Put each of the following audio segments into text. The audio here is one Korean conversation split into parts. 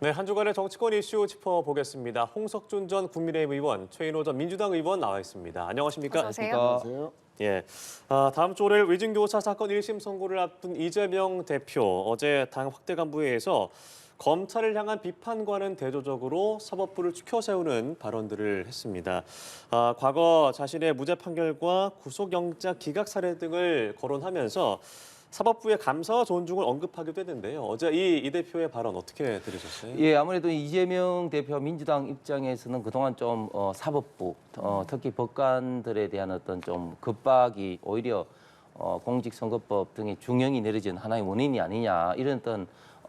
네, 한 주간의 정치권 이슈 짚어보겠습니다. 홍석준 전 국민의힘 의원, 최인호 전 민주당 의원 나와 있습니다. 안녕하십니까? 어서 오세요. 안녕하세요. 예, 다음 주 월요일 위증교사 사건 1심 선고를 앞둔 이재명 대표, 어제 당 확대 간부회에서 검찰을 향한 비판과는 대조적으로 사법부를 추켜세우는 발언들을 했습니다. 과거 자신의 무죄 판결과 구속영장 기각 사례 등을 거론하면서 사법부의 감사와 존중을 언급하기도 했는데요. 어제 이 대표의 발언 어떻게 들으셨어요? 예, 아무래도 이재명 대표 민주당 입장에서는 그동안 좀 사법부, 특히 법관들에 대한 어떤 좀 급박이 오히려 공직선거법 등의 중형이 내려진 하나의 원인이 아니냐 이런 어떤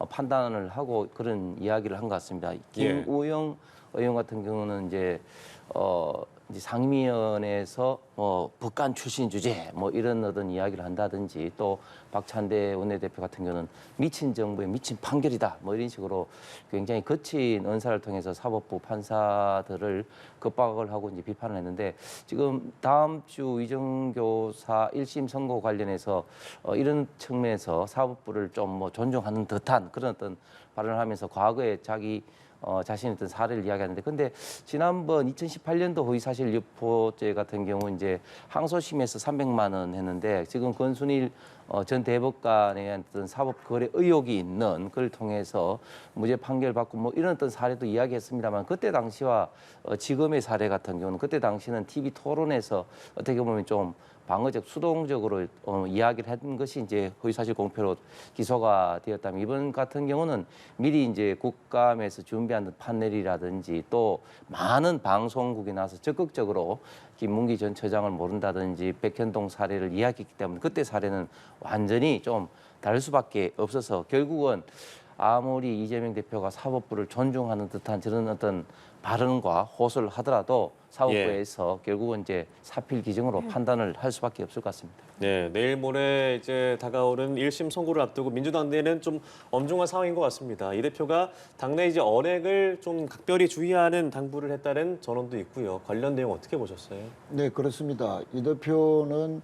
판단을 하고 그런 이야기를 한 것 같습니다. 김우영 의원 같은 경우는 이제 상임위원회에서 법관 출신 주제 이런 어떤 이야기를 한다든지 또 박찬대 원내대표 같은 경우는 미친 정부의 미친 판결이다 이런 식으로 굉장히 거친 언사를 통해서 사법부 판사들을 급박을 하고 이제 비판을 했는데 지금 다음 주 위정교사 1심 선고 관련해서 이런 측면에서 사법부를 좀 존중하는 듯한 그런 어떤 발언을 하면서 과거에 자신의 어떤 사례를 이야기하는데, 근데 지난번 2018년도 허위사실 유포죄 같은 경우 이제 항소심에서 300만 원 했는데 지금 권순일 전 대법관의 어떤 사법 거래 의혹이 있는 그걸 통해서 무죄 판결 받고 이런 어떤 사례도 이야기했습니다만 그때 당시와 지금의 사례 같은 경우는 그때 당시는 TV 토론에서 어떻게 보면 좀 방어적, 수동적으로 이야기를 한 것이 이제 허위사실 공표로 기소가 되었다면 이번 같은 경우는 미리 이제 국감에서 준비한 판넬이라든지 또 많은 방송국이 나와서 적극적으로 김문기 전 처장을 모른다든지 백현동 사례를 이야기했기 때문에 그때 사례는 완전히 좀 다를 수밖에 없어서 결국은 아무리 이재명 대표가 사법부를 존중하는 듯한 저런 어떤 발언과 호소를 하더라도 사법부에서 결국은 이제 사필 기정으로 판단을 할 수밖에 없을 것 같습니다. 네, 내일 모레 이제 다가오는 1심 선고를 앞두고 민주당 내에는 좀 엄중한 상황인 것 같습니다. 이 대표가 당내 이제 언행을 좀 각별히 주의하는 당부를 했다는 전언도 있고요. 관련 내용 어떻게 보셨어요? 네, 그렇습니다. 이 대표는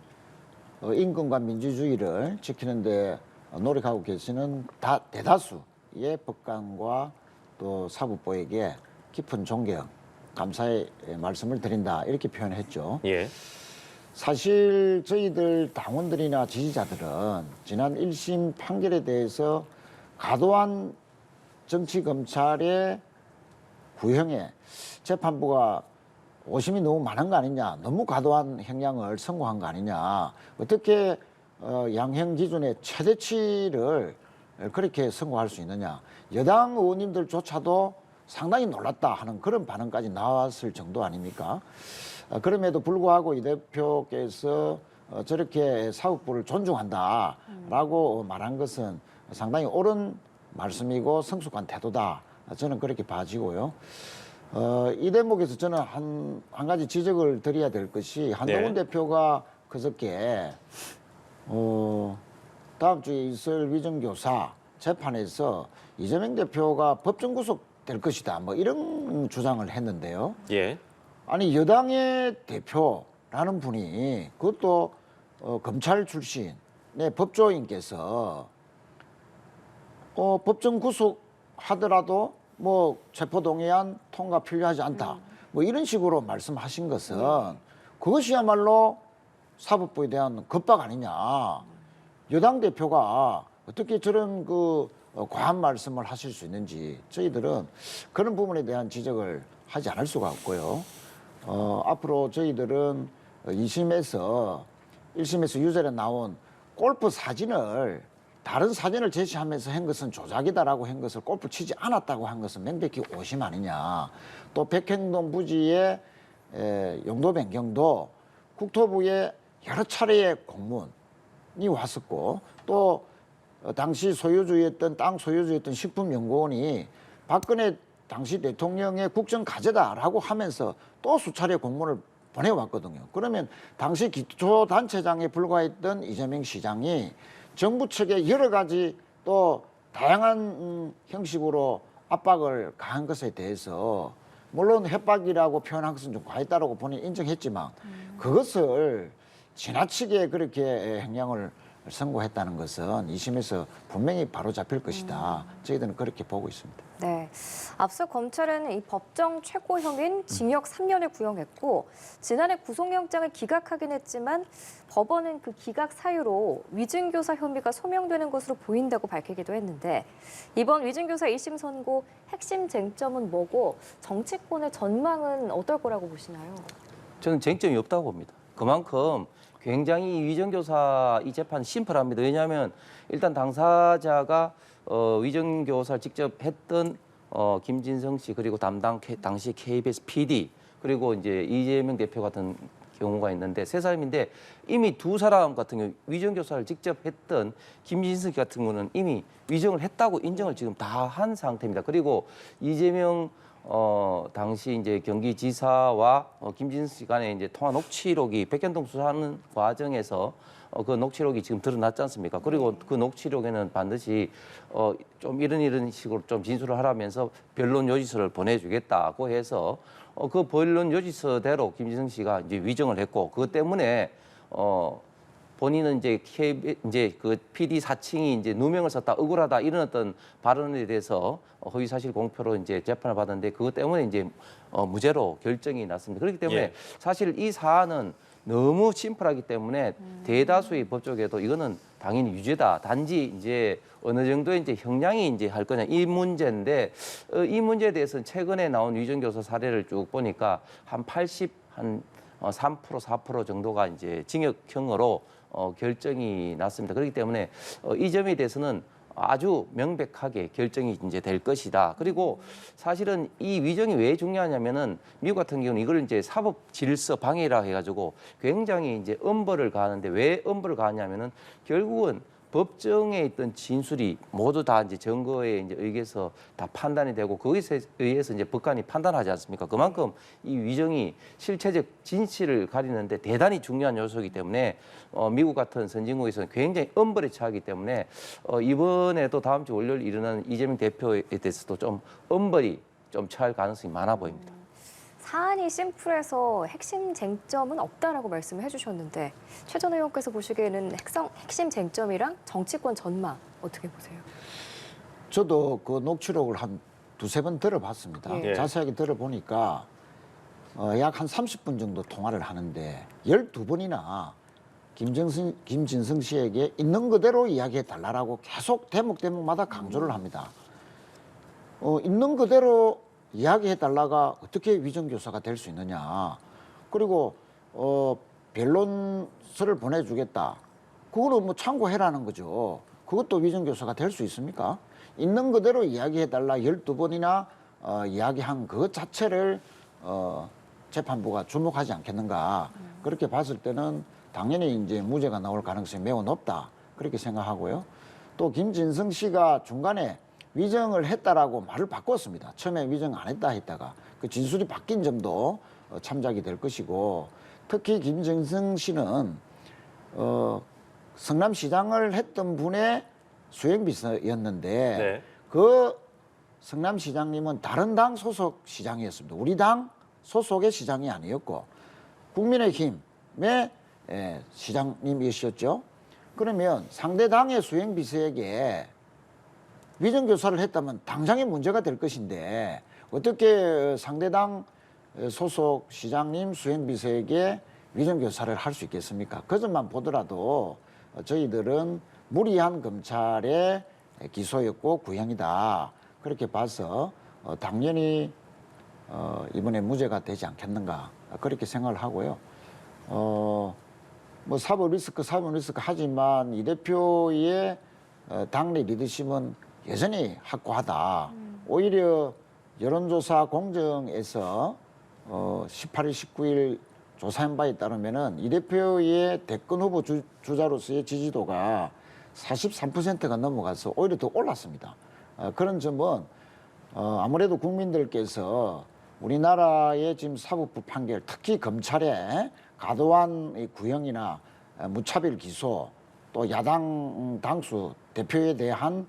인권과 민주주의를 지키는데 노력하고 계시는 대다수의 법관과 또 사법부에게 깊은 존경, 감사의 말씀을 드린다 이렇게 표현했죠. 예. 사실 저희들 당원들이나 지지자들은 지난 1심 판결에 대해서 과도한 정치검찰의 구형에 재판부가 오심이 너무 많은 거 아니냐, 너무 과도한 형량을 선고한 거 아니냐, 어떻게 양형 기준의 최대치를 그렇게 선고할 수 있느냐, 여당 의원님들조차도 상당히 놀랐다 하는 그런 반응까지 나왔을 정도 아닙니까? 그럼에도 불구하고 이 대표께서 저렇게 사법부를 존중한다라고 말한 것은 상당히 옳은 말씀이고 성숙한 태도다. 저는 그렇게 봐지고요. 이 대목에서 저는 한 가지 지적을 드려야 될 것이 한동훈 대표가 그저께 다음 주에 있을 위정교사 재판에서 이재명 대표가 법정 구속될 것이다 이런 주장을 했는데요. 예. 아니 여당의 대표라는 분이 그것도 검찰 출신의 법조인께서 법정 구속하더라도 체포동의안 통과 필요하지 않다 이런 식으로 말씀하신 것은 그것이야말로 사법부에 대한 겁박 아니냐. 여당 대표가 어떻게 저런 과한 말씀을 하실 수 있는지 저희들은 그런 부분에 대한 지적을 하지 않을 수가 없고요. 앞으로 저희들은 2심에서 1심에서 유죄로 나온 골프 사진을 다른 사진을 제시하면서 한 것은 조작이다라고 한 것을 골프 치지 않았다고 한 것은 명백히 오심 아니냐. 또 백현동 부지의 용도 변경도 국토부에 여러 차례의 공문이 왔었고 또 당시 소유주였던 땅 소유주였던 식품연구원이 박근혜 당시 대통령의 국정과제다라고 하면서 또 수차례 공문을 보내왔거든요. 그러면 당시 기초단체장에 불과했던 이재명 시장이 정부 측에 여러 가지 또 다양한 형식으로 압박을 가한 것에 대해서 물론 협박이라고 표현한 것은 좀 과했다라고 본인이 인정했지만 그것을 지나치게 그렇게 형량을 선고했다는 것은 2심에서 분명히 바로잡힐 것이다. 저희들은 그렇게 보고 있습니다. 네. 앞서 검찰은 이 법정 최고형인 징역 3년을 구형했고 지난해 구속영장을 기각하긴 했지만 법원은 그 기각 사유로 위증교사 혐의가 소명되는 것으로 보인다고 밝히기도 했는데 이번 위증교사 1심 선고 핵심 쟁점은 뭐고 정치권의 전망은 어떨 거라고 보시나요? 저는 쟁점이 없다고 봅니다. 그만큼 굉장히 위정교사 이 재판 심플합니다. 왜냐하면 일단 당사자가 위정교사를 직접 했던 김진성 씨 그리고 담당 당시 KBS PD 그리고 이제 이재명 대표 같은 경우가 있는데 세 사람인데 이미 두 사람 같은 경우 위정교사를 직접 했던 김진성 씨 같은 경우는 이미 위정을 했다고 인정을 지금 다 한 상태입니다. 그리고 이재명 당시 이제 경기지사와 김진수 씨 간의 이제 통화 녹취록이 백현동 수사하는 과정에서 그 녹취록이 지금 드러났지 않습니까? 그리고 그 녹취록에는 반드시 좀 이런 식으로 좀 진술을 하라면서 변론 요지서를 보내주겠다고 해서 그 변론 요지서대로 김진성 씨가 이제 위정을 했고 그것 때문에 본인은 이제 그 PD 사칭이 이제 누명을 썼다, 억울하다 이런 어떤 발언에 대해서 허위 사실 공표로 이제 재판을 받았는데 그것 때문에 이제 무죄로 결정이 났습니다. 그렇기 때문에 예. 사실 이 사안은 너무 심플하기 때문에 대다수의 법조계도 이거는 당연히 유죄다. 단지 이제 어느 정도의 이제 형량이 이제 할 거냐 이 문제인데 이 문제에 대해서는 최근에 나온 위정교사 사례를 쭉 보니까 한 3% 4% 정도가 이제 징역형으로 결정이 났습니다. 그렇기 때문에 이 점에 대해서는 아주 명백하게 결정이 이제 될 것이다. 그리고 사실은 이 위정이 왜 중요하냐면은 미국 같은 경우는 이걸 이제 사법 질서 방해라 해가지고 굉장히 이제 엄벌을 가하는데 왜 엄벌을 가하냐면은 결국은 법정에 있던 진술이 모두 다 이제 증거에 이제 의해서 다 판단이 되고 거기에 의해서 이제 법관이 판단하지 않습니까? 그만큼 이 위정이 실체적 진실을 가리는데 대단히 중요한 요소이기 때문에 미국 같은 선진국에서는 굉장히 엄벌에 처하기 때문에 이번에도 다음 주 월요일 일어나는 이재명 대표에 대해서도 좀 엄벌이 좀 처할 가능성이 많아 보입니다. 사안이 심플해서 핵심 쟁점은 없다라고 말씀을 해주셨는데 최 전 의원께서 보시기에는 핵심 쟁점이랑 정치권 전망 어떻게 보세요? 저도 그 녹취록을 한 두세 번 들어봤습니다. 예. 자세하게 들어보니까 약 한 30분 정도 통화를 하는데 12번이나 김진성 씨에게 있는 그대로 이야기해 달라고 계속 대목마다 강조를 합니다. 있는 그대로 이야기해 달라가 어떻게 위정교사가 될 수 있느냐. 그리고 변론서를 보내주겠다. 그거는 뭐 참고해라는 거죠. 그것도 위정교사가 될 수 있습니까? 있는 그대로 이야기해 달라 12번이나 이야기한 그 자체를 재판부가 주목하지 않겠는가. 그렇게 봤을 때는 당연히 이제 무죄가 나올 가능성이 매우 높다. 그렇게 생각하고요. 또 김진성 씨가 중간에 위정을 했다라고 말을 바꿨습니다. 처음에 위정 안 했다 했다가 그 진술이 바뀐 점도 참작이 될 것이고 특히 김진성 씨는 성남시장을 했던 분의 수행비서였는데 네. 그 성남시장님은 다른 당 소속 시장이었습니다. 우리 당 소속의 시장이 아니었고 국민의힘의 시장님이셨죠. 그러면 상대 당의 수행비서에게 위정교사를 했다면 당장의 문제가 될 것인데 어떻게 상대당 소속 시장님 수행비서에게 위정교사를 할 수 있겠습니까? 그 점만 보더라도 저희들은 무리한 검찰의 기소였고 구형이다. 그렇게 봐서 당연히 이번에 무죄가 되지 않겠는가 그렇게 생각을 하고요. 뭐 사법 리스크 하지만 이 대표의 당내 리더십은 여전히 확고하다. 오히려 여론조사 공정에서 18일, 19일 조사한 바에 따르면은 이 대표의 대권 후보 주자로서의 지지도가 43%가 넘어가서 오히려 더 올랐습니다. 그런 점은 아무래도 국민들께서 우리나라의 지금 사법부 판결, 특히 검찰의 과도한 구형이나 무차별 기소, 또 야당 당수 대표에 대한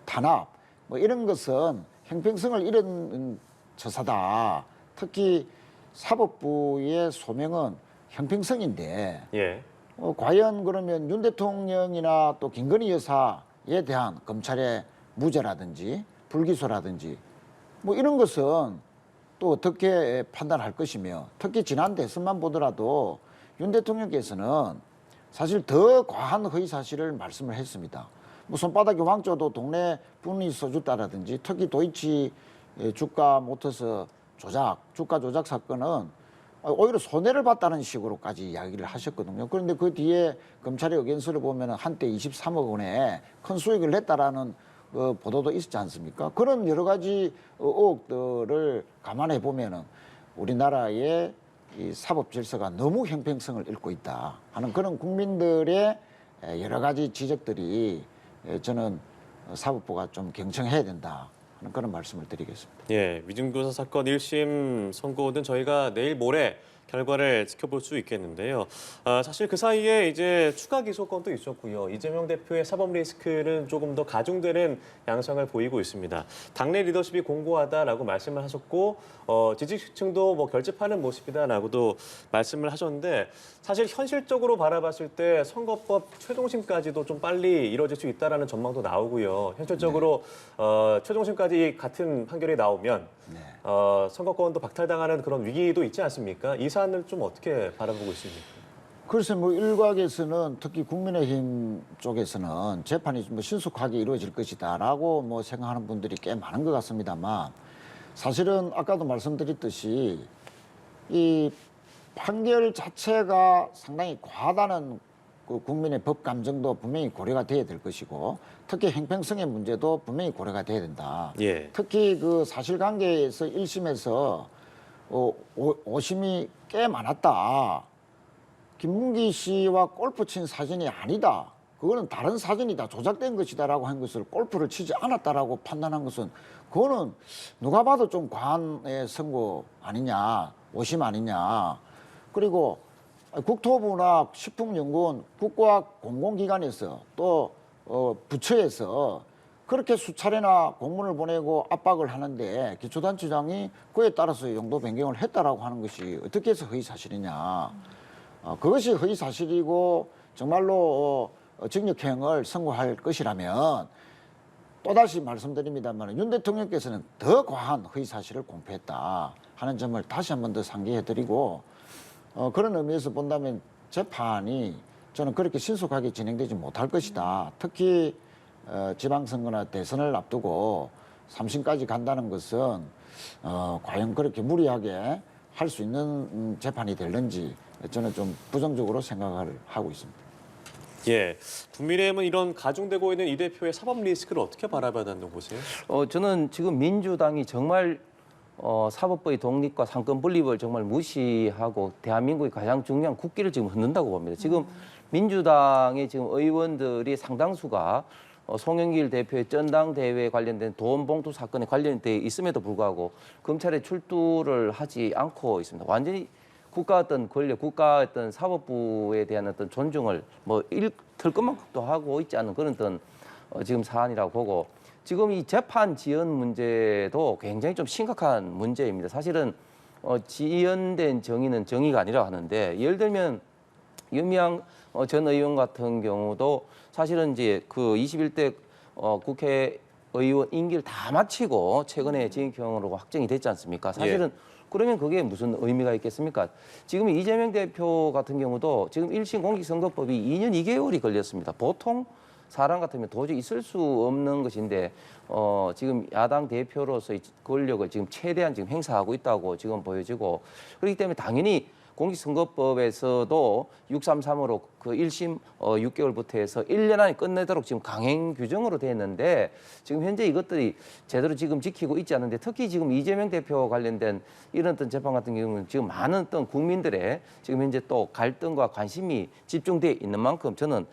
탄압, 뭐 이런 것은 형평성을 잃은 처사다. 특히 사법부의 소명은 형평성인데 예. 과연 그러면 윤 대통령이나 또 김건희 여사에 대한 검찰의 무죄라든지 불기소라든지 뭐 이런 것은 또 어떻게 판단할 것이며 특히 지난 대선만 보더라도 윤 대통령께서는 사실 더 과한 허위 사실을 말씀을 했습니다. 뭐 손바닥에 왕조도 동네 분이 써줬다라든지 특히 도이치 주가 모터스 주가 조작 사건은 오히려 손해를 봤다는 식으로까지 이야기를 하셨거든요. 그런데 그 뒤에 검찰의 의견서를 보면 한때 23억 원의 큰 수익을 냈다라는 보도도 있었지 않습니까? 그런 여러 가지 의혹들을 감안해 보면은 우리나라의 이 사법 질서가 너무 형평성을 잃고 있다 하는 그런 국민들의 여러 가지 지적들이 저는 사법부가 좀 경청해야 된다 하는 그런 말씀을 드리겠습니다. 예, 위증교사 사건 1심 선고는 저희가 내일 모레 결과를 지켜볼 수 있겠는데요. 사실 그 사이에 이제 추가 기소건도 있었고요. 이재명 대표의 사법 리스크는 조금 더 가중되는 양상을 보이고 있습니다. 당내 리더십이 공고하다라고 말씀을 하셨고 지지층도 뭐 결집하는 모습이다라고도 말씀을 하셨는데 사실 현실적으로 바라봤을 때 선거법 최종심까지도 좀 빨리 이루어질 수 있다라는 전망도 나오고요. 현실적으로 최종심까지 같은 판결이 나오면 선거권도 박탈당하는 그런 위기도 있지 않습니까? 이 사안을 좀 어떻게 바라보고 있습니까? 글쎄 뭐 일각에서는 특히 국민의힘 쪽에서는 재판이 뭐 신속하게 이루어질 것이다라고 뭐 생각하는 분들이 꽤 많은 것 같습니다만 사실은 아까도 말씀드렸듯이 이 판결 자체가 상당히 과하다는 그 국민의 법 감정도 분명히 고려가 돼야 될 것이고 특히 형평성의 문제도 분명히 고려가 돼야 된다. 예. 특히 그 사실관계에서 1심에서 오심이 꽤 많았다. 김문기 씨와 골프 친 사진이 아니다. 그거는 다른 사진이다. 조작된 것이다라고 한 것을 골프를 치지 않았다라고 판단한 것은 그거는 누가 봐도 좀 과한 선고 아니냐. 오심 아니냐. 그리고 국토부나 식품연구원, 국과학 공공기관에서 또 부처에서 그렇게 수차례나 공문을 보내고 압박을 하는데 기초단체장이 그에 따라서 용도 변경을 했다라고 하는 것이 어떻게 해서 허위사실이냐. 그것이 허위사실이고 정말로 징역형을 선고할 것이라면 또다시 말씀드립니다만 윤 대통령께서는 더 과한 허위사실을 공표했다 하는 점을 다시 한 번 더 상기해드리고 그런 의미에서 본다면 재판이 저는 그렇게 신속하게 진행되지 못할 것이다. 특히 지방선거나 대선을 앞두고 3심까지 간다는 것은 과연 그렇게 무리하게 할 수 있는 재판이 될는지 저는 좀 부정적으로 생각을 하고 있습니다. 예, 국민의힘은 이런 가중되고 있는 이 대표의 사법 리스크를 어떻게 바라봐야 한다고 보세요? 저는 지금 민주당이 정말 사법부의 독립과 상권 분립을 정말 무시하고 대한민국의 가장 중요한 국기를 지금 흔든다고 봅니다. 지금 민주당의 지금 의원들이 상당수가 송영길 대표의 전당대회에 관련된 돈 봉투 사건에 관련돼 있음에도 불구하고 검찰에 출두를 하지 않고 있습니다. 완전히 국가 어떤 권력, 국가 어떤 사법부에 대한 어떤 존중을 뭐 일틀 것만큼도 하고 있지 않은 그런 어떤 지금 사안이라고 보고 지금 이 재판 지연 문제도 굉장히 좀 심각한 문제입니다. 사실은 지연된 정의는 정의가 아니라 하는데 예를 들면 유미양 전 의원 같은 경우도 사실은 이제 그 21대 국회의원 임기를 다 마치고 최근에 징역형으로 확정이 됐지 않습니까? 사실은 그러면 그게 무슨 의미가 있겠습니까? 지금 이재명 대표 같은 경우도 지금 1심 공직선거법이 2년 2개월이 걸렸습니다. 보통 사람 같으면 도저히 있을 수 없는 것인데 지금 야당 대표로서의 권력을 지금 최대한 지금 행사하고 있다고 지금 보여지고 그렇기 때문에 당연히 공직선거법에서도 633으로 그 1심 6개월부터 해서 1년 안에 끝내도록 지금 강행 규정으로 돼 있는데 지금 현재 이것들이 제대로 지금 지키고 있지 않은데 특히 지금 이재명 대표 관련된 이런 어떤 재판 같은 경우는 지금 많은 어떤 국민들의 지금 현재 또 갈등과 관심이 집중돼 있는 만큼 저는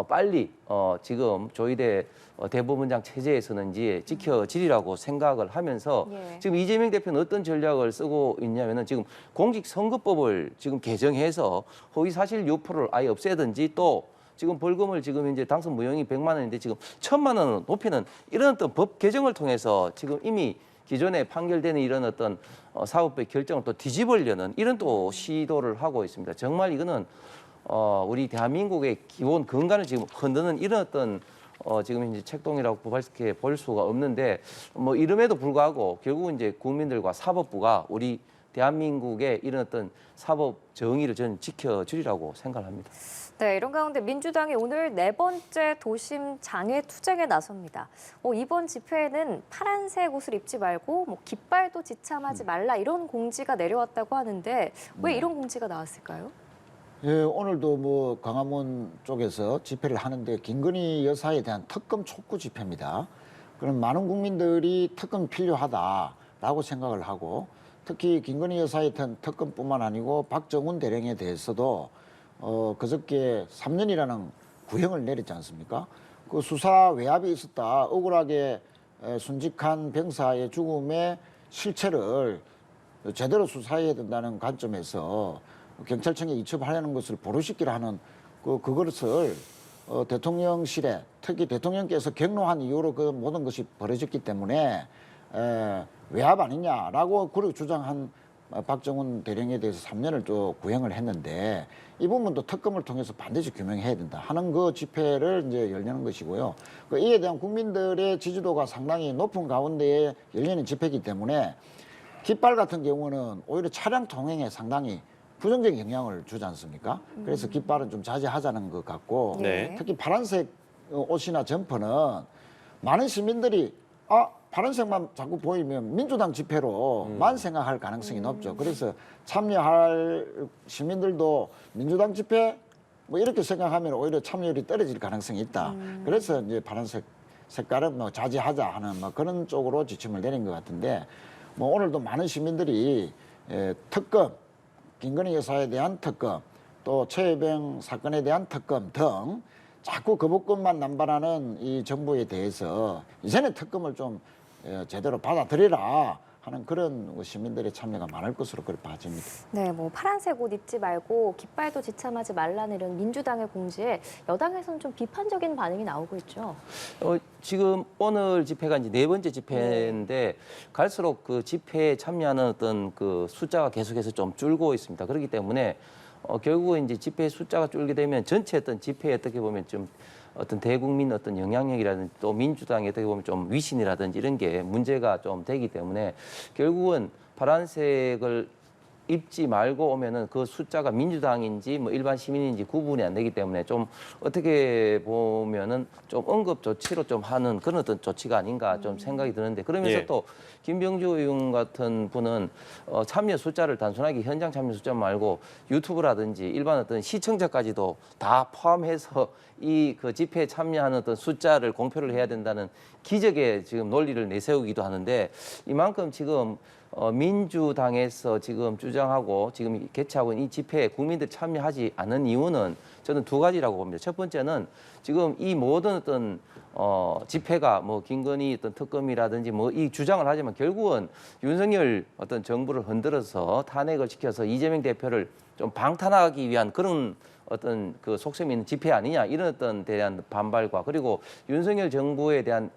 빨리 지금 조희대 대법원장 체제에서는 이제 지켜지리라고 생각을 하면서 지금 이재명 대표는 어떤 전략을 쓰고 있냐면은 지금 공직선거법을 지금 개정해서 허위사실 유포를 아예 없애든지 또 지금 벌금을 지금 이제 당선 무효형이 100만 원인데 지금 1000만 원을 높이는 이런 어떤 법 개정을 통해서 지금 이미 기존에 판결되는 이런 어떤 사법부의 결정을 또 뒤집으려는 이런 또 시도를 하고 있습니다. 정말 이거는 우리 대한민국의 기본 근간을 지금 흔드는 이런 어떤 지금 현재 책동이라고 밖에 볼 수가 없는데 뭐 이름에도 불구하고 결국은 이제 국민들과 사법부가 우리 대한민국의 이런 어떤 사법 정의를 저는 지켜주리라고 생각합니다. 네, 이런 가운데 민주당이 오늘 네 번째 도심 장애 투쟁에 나섭니다. 이번 집회에는 파란색 옷을 입지 말고 깃발도 지참하지 말라 이런 공지가 내려왔다고 하는데 왜 이런 공지가 나왔을까요? 예, 오늘도 뭐 광화문 쪽에서 집회를 하는데 김건희 여사에 대한 특검 촉구 집회입니다. 그럼 많은 국민들이 특검이 필요하다라고 생각을 하고 특히 김건희 여사에 대한 특검뿐만 아니고 박정훈 대령에 대해서도 그저께 3년이라는 구형을 내렸지 않습니까? 그 수사 외압이 있었다. 억울하게 순직한 병사의 죽음의 실체를 제대로 수사해야 된다는 관점에서 경찰청에 이첩하려는 것을 보류시키려 하는 그것을 대통령실에 특히 대통령께서 경로한 이유로 그 모든 것이 벌어졌기 때문에 외압 아니냐라고 그렇게 주장한 박정훈 대령에 대해서 3년을 또 구형을 했는데 이 부분도 특검을 통해서 반드시 규명해야 된다 하는 그 집회를 이제 열리는 것이고요. 이에 대한 국민들의 지지도가 상당히 높은 가운데에 열리는 집회이기 때문에 깃발 같은 경우는 오히려 차량 통행에 상당히 부정적인 영향을 주지 않습니까? 그래서 깃발은 좀 자제하자는 것 같고 네. 특히 파란색 옷이나 점퍼는 많은 시민들이 파란색만 자꾸 보이면 민주당 집회로만 생각할 가능성이 높죠. 그래서 참여할 시민들도 민주당 집회 뭐 이렇게 생각하면 오히려 참여율이 떨어질 가능성이 있다. 그래서 이제 파란색 색깔은 뭐 자제하자 하는 뭐 그런 쪽으로 지침을 내린 것 같은데 뭐 오늘도 많은 시민들이 특검 김건희 여사에 대한 특검, 또 최혜병 사건에 대한 특검 등 자꾸 거부권만 남발하는 이 정부에 대해서 이제는 특검을 좀 제대로 받아들이라 하는 그런 시민들의 참여가 많을 것으로 그렇게 봐집니다. 네, 파란색 옷 입지 말고 깃발도 지참하지 말라는 이런 민주당의 공지에 여당에서는 좀 비판적인 반응이 나오고 있죠. 지금 오늘 집회가 이제 네 번째 집회인데 갈수록 그 집회에 참여하는 어떤 그 숫자가 계속해서 좀 줄고 있습니다. 그렇기 때문에 결국은 이제 집회 숫자가 줄게 되면 전체 어떤 집회에 어떻게 보면 좀 어떤 대국민 어떤 영향력이라든지 또 민주당이 어떻게 보면 좀 위신이라든지 이런 게 문제가 좀 되기 때문에 결국은 파란색을 입지 말고 오면은 그 숫자가 민주당인지 뭐 일반 시민인지 구분이 안 되기 때문에 좀 어떻게 보면은 좀 응급 조치로 좀 하는 그런 어떤 조치가 아닌가 좀 생각이 드는데 그러면서 예. 또 김병주 의원 같은 분은 참여 숫자를 단순하게 현장 참여 숫자 말고 유튜브라든지 일반 어떤 시청자까지도 다 포함해서 이 그 집회에 참여하는 어떤 숫자를 공표를 해야 된다는 기적의 지금 논리를 내세우기도 하는데 이만큼 지금 민주당에서 지금 주장하고 지금 개최하고 있는 이 집회에 국민들이 참여하지 않은 이유는 저는 두 가지라고 봅니다. 첫 번째는 지금 이 모든 어떤 집회가 뭐 김건희 어떤 특검이라든지 뭐 이 주장을 하지만 결국은 윤석열 어떤 정부를 흔들어서 탄핵을 시켜서 이재명 대표를 좀 방탄하기 위한 그런 어떤 그 속셈이 있는 집회 아니냐 이런 어떤 대한 반발과 그리고 윤석열 정부에 대한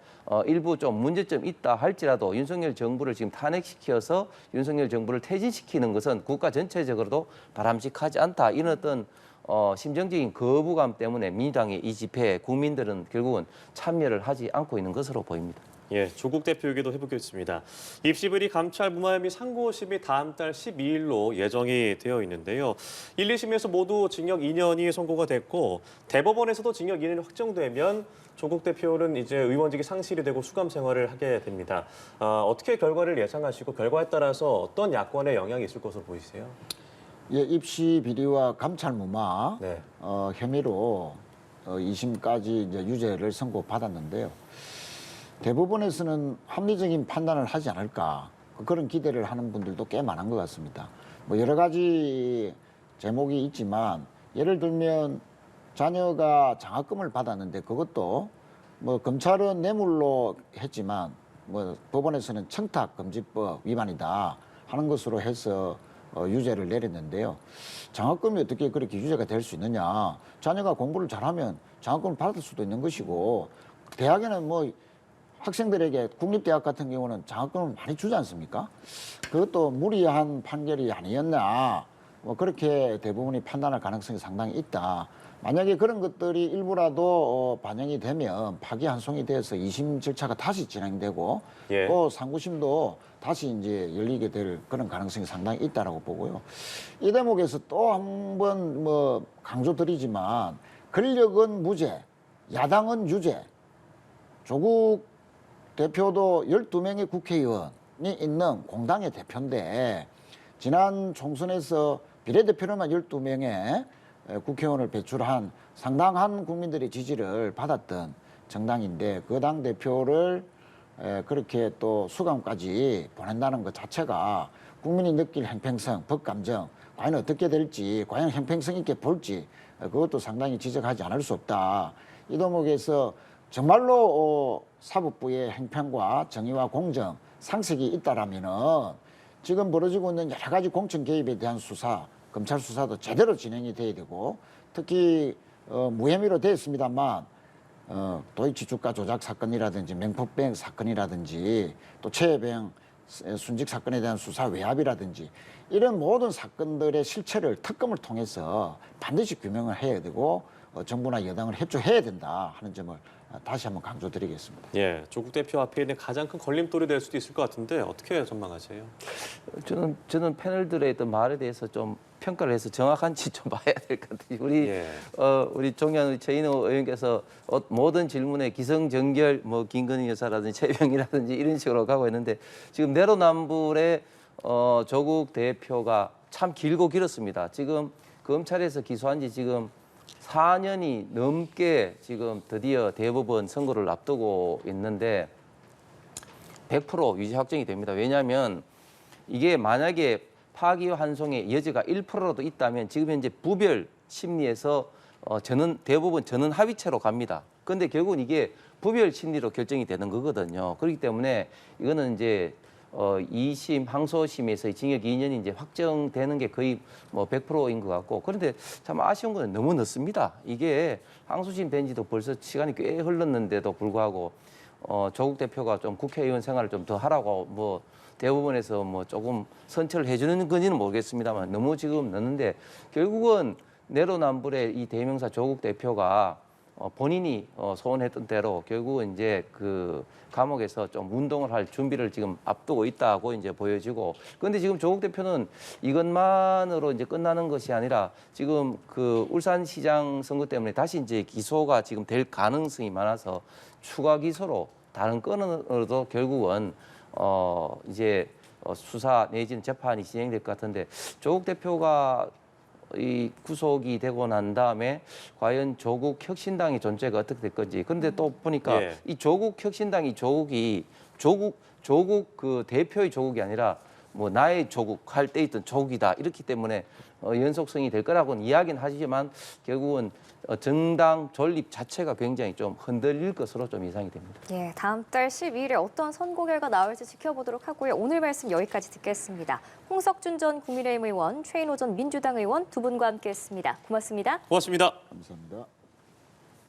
일부 좀 문제점이 있다 할지라도 윤석열 정부를 지금 탄핵시켜서 윤석열 정부를 퇴진시키는 것은 국가 전체적으로도 바람직하지 않다 이런 어떤 심정적인 거부감 때문에 민주당의 이 집회에 국민들은 결국은 참여를 하지 않고 있는 것으로 보입니다. 예, 조국 대표 얘기도 해보겠습니다. 입시비리 감찰 무마 혐의 상고심이 다음 달 12일로 예정이 되어 있는데요. 1, 2심에서 모두 징역 2년이 선고가 됐고 대법원에서도 징역 2년이 확정되면 조국 대표는 이제 의원직이 상실이 되고 수감 생활을 하게 됩니다. 어떻게 결과를 예상하시고 결과에 따라서 어떤 야권에 영향이 있을 것으로 보이세요? 예, 입시 비리와 감찰 무마 네. 혐의로 2심까지 이제 유죄를 선고받았는데요. 대법원에서는 합리적인 판단을 하지 않을까 그런 기대를 하는 분들도 꽤 많은 것 같습니다. 뭐 여러 가지 제목이 있지만 예를 들면 자녀가 장학금을 받았는데 그것도 뭐 검찰은 뇌물로 했지만 뭐 법원에서는 청탁금지법 위반이다 하는 것으로 해서 유죄를 내렸는데요. 장학금이 어떻게 그렇게 유죄가 될 수 있느냐. 자녀가 공부를 잘하면 장학금을 받을 수도 있는 것이고 대학에는 뭐 학생들에게 국립대학 같은 경우는 장학금을 많이 주지 않습니까? 그것도 무리한 판결이 아니었나 뭐 그렇게 대부분이 판단할 가능성이 상당히 있다. 만약에 그런 것들이 일부라도 반영이 되면 파기환송이 돼서 2심 절차가 다시 진행되고 예. 또 상고심도 다시 이제 열리게 될 그런 가능성이 상당히 있다라고 보고요. 이 대목에서 또 한 번 뭐 강조드리지만 권력은 무죄, 야당은 유죄. 조국 대표도 12명의 국회의원이 있는 공당의 대표인데 지난 총선에서 비례대표로만 12명의 국회의원을 배출한 상당한 국민들의 지지를 받았던 정당인데 그 당 대표를 그렇게 또 수감까지 보낸다는 것 자체가 국민이 느낄 형평성, 법감정 과연 어떻게 될지 과연 형평성 있게 볼지 그것도 상당히 지적하지 않을 수 없다. 이 대목에서 정말로 사법부의 행평과 정의와 공정, 상식이 있다라면은 지금 벌어지고 있는 여러 가지 공천 개입에 대한 수사, 검찰 수사도 제대로 진행이 돼야 되고 특히 무혐의로 되었습니다만 도이치 주가 조작 사건이라든지 명품백 사건이라든지 또 최혜병 순직 사건에 대한 수사 외압이라든지 이런 모든 사건들의 실체를 특검을 통해서 반드시 규명을 해야 되고 정부나 여당을 협조해야 된다 하는 점을 다시 한번 강조드리겠습니다. 예, 조국 대표 앞에 있는 가장 큰 걸림돌이 될 수도 있을 것 같은데 어떻게 전망하세요? 저는 패널들의 어떤 말에 대해서 좀 평가를 해서 정확한지 좀 봐야 될 것 같아요. 우리 종현 최인호 의원께서 모든 질문에 기성정결 뭐 김건희 여사라든지 최병이라든지 이런 식으로 가고 있는데 지금 내로남불의 조국 대표가 참 길고 길었습니다. 지금 검찰에서 기소한 지 지금 4년이 넘게 지금 드디어 대법원 선고를 앞두고 있는데 100% 유죄 확정이 됩니다. 왜냐하면 이게 만약에 파기환송의 여지가 1%라도 있다면 지금 현재 부별 심리에서 대부분 전원 합의체로 갑니다. 그런데 결국은 이게 부별 심리로 결정이 되는 거거든요. 그렇기 때문에 이거는 이제 2심 항소심에서 징역 2년이 이제 확정되는 게 거의 뭐 100%인 것 같고 그런데 참 아쉬운 건 너무 늦습니다. 이게 항소심 된 지도 벌써 시간이 꽤 흘렀는데도 불구하고 조국 대표가 좀 국회의원 생활을 좀 더 하라고 뭐 대법원에서 뭐 조금 선처를 해주는 건지는 모르겠습니다만 너무 지금 늦는데 결국은 내로남불의 이 대명사 조국 대표가 본인이 소원했던 대로 결국은 이제 그 감옥에서 좀 운동을 할 준비를 지금 앞두고 있다고 이제 보여지고 그런데 지금 조국 대표는 이것만으로 이제 끝나는 것이 아니라 지금 그 울산시장 선거 때문에 다시 이제 기소가 지금 될 가능성이 많아서 추가 기소로 다른 건으로도 결국은 이제 수사 내지는 재판이 진행될 것 같은데 조국 대표가 이 구속이 되고 난 다음에 과연 조국 혁신당의 존재가 어떻게 될 건지. 그런데 또 보니까 예. 이 조국 혁신당이 조국 그 대표의 조국이 아니라 뭐 나의 조국 할 때 있던 조국이다. 이렇기 때문에 연속성이 될 거라고는 이야기는 하지만 결국은 정당 존립 자체가 굉장히 좀 흔들릴 것으로 좀 예상이 됩니다. 예, 다음 달 12일에 어떤 선고 결과 나올지 지켜보도록 하고요. 오늘 말씀 여기까지 듣겠습니다. 홍석준 전 국민의힘 의원, 최인호 전 민주당 의원 두 분과 함께했습니다. 고맙습니다. 고맙습니다. 감사합니다.